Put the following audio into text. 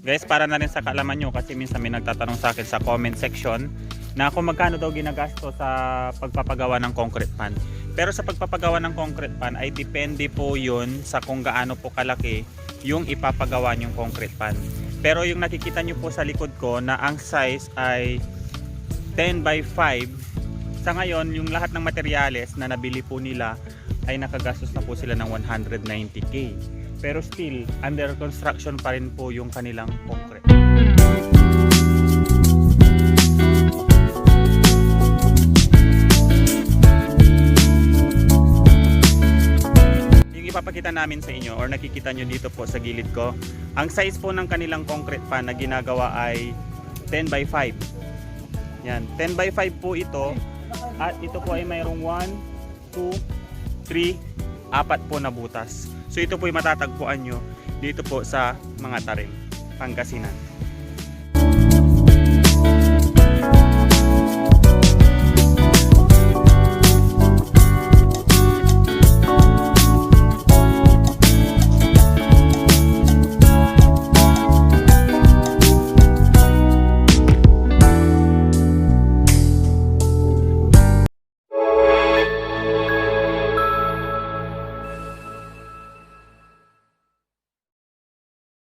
Guys, para na rin sa kaalaman nyo, kasi minsan may nagtatanong sa akin sa comment section na kung magkano daw ginagasto sa pagpapagawa ng concrete pan. Pero sa pagpapagawa ng concrete pan ay depende po yun sa kung gaano po kalaki yung ipapagawa nyong concrete pan. Pero yung nakikita nyo po sa likod ko na ang size ay 10 by 5, sa ngayon yung lahat ng materyales na nabili po nila ay nakagastos na po sila ng 190k. Pero still, under construction pa rin po yung kanilang concrete. Yung ipapakita namin sa inyo or nakikita nyo dito po sa gilid ko, ang size po ng kanilang concrete pan na ginagawa ay 10 by 5. Yan, 10 by 5 po ito. At ito po ay mayroong 1, 2, 3, 4 po na butas. So ito po ay matatagpuan nyo dito po sa Mangatarem, Pangasinan.